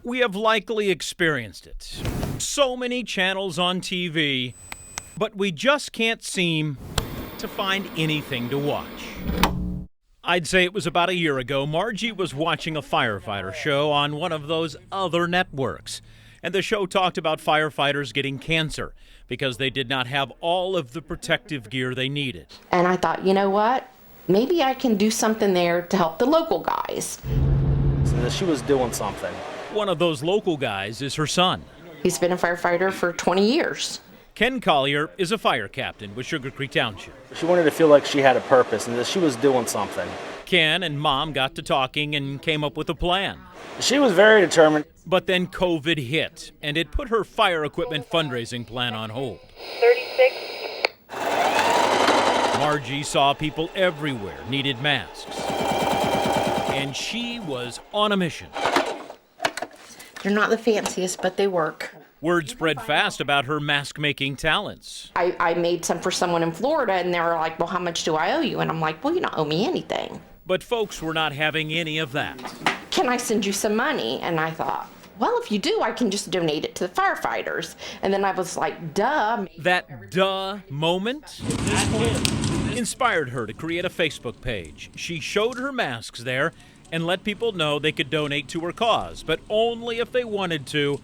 We have likely experienced it. So many channels on TV, but we just can't seem to find anything to watch. I'd say it was about a year ago, Margie was watching a firefighter show on one of those other networks. And the show talked about firefighters getting cancer because they did not have all of the protective gear they needed. And I thought, you know what? Maybe I can do something there to help the local guys. So she was doing something. One of those local guys is her son. He's been a firefighter for 20 years. Ken Collier is a fire captain with Sugar Creek Township. She wanted to feel like she had a purpose and that she was doing something. Ken and Mom got to talking and came up with a plan. She was very determined. But then COVID hit, and it put her fire equipment fundraising plan on hold. 36. Margie saw people everywhere needed masks. And she was on a mission. They're not the fanciest, but they work. Word spread fast about her mask-making talents. I made some for someone in Florida, and they were like, well, how much do I owe you? And I'm like, well, you don't owe me anything. But folks were not having any of that. Can I send you some money? And I thought, well, if you do, I can just donate it to the firefighters. And then I was like, duh. That duh moment inspired her to create a Facebook page. She showed her masks there and let people know they could donate to her cause, but only if they wanted to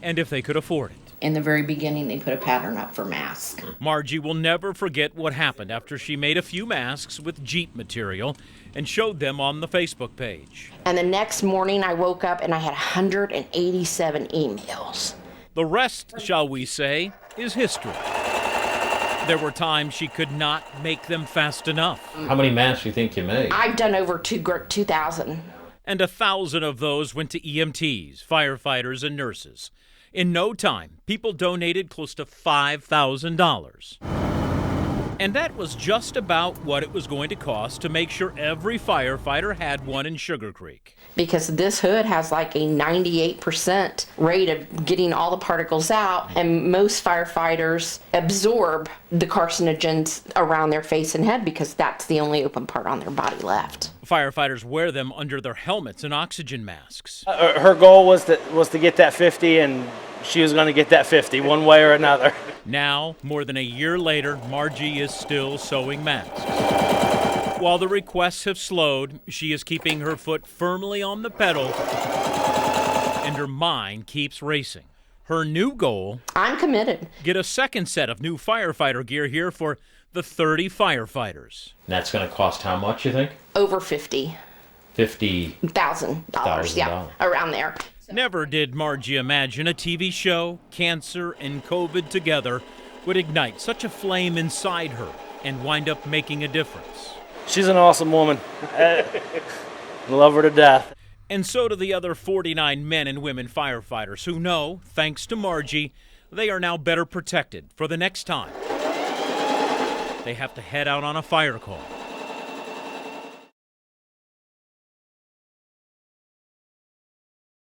and if they could afford it. In the very beginning, they put a pattern up for masks. Margie will never forget what happened after she made a few masks with Jeep material and showed them on the Facebook page. And the next morning, I woke up and I had 187 emails. The rest, shall we say, is history. There were times she could not make them fast enough. How many masks do you think you made? I've done over 2,000. And 1,000 of those went to EMTs, firefighters, and nurses. In no time, people donated close to $5,000. And that was just about what it was going to cost to make sure every firefighter had one in Sugar Creek. Because this hood has like a 98% rate of getting all the particles out, and most firefighters absorb the carcinogens around their face and head because that's the only open part on their body left. Firefighters wear them under their helmets and oxygen masks. Her goal was to get that 50, and she was going to get that 50 one way or another. Now, more than a year later, Margie is still sewing masks. While the requests have slowed, she is keeping her foot firmly on the pedal, and her mind keeps racing. Her new goal: I'm committed. Get a second set of new firefighter gear here for the 30 firefighters. That's going to cost how much, you think? Over $50,000. $50,000. Yeah, around there. Never did Margie imagine a TV show, cancer, and COVID together would ignite such a flame inside her and wind up making a difference. She's an awesome woman. Love her to death. And so do the other 49 men and women firefighters who know, thanks to Margie, they are now better protected for the next time they have to head out on a fire call.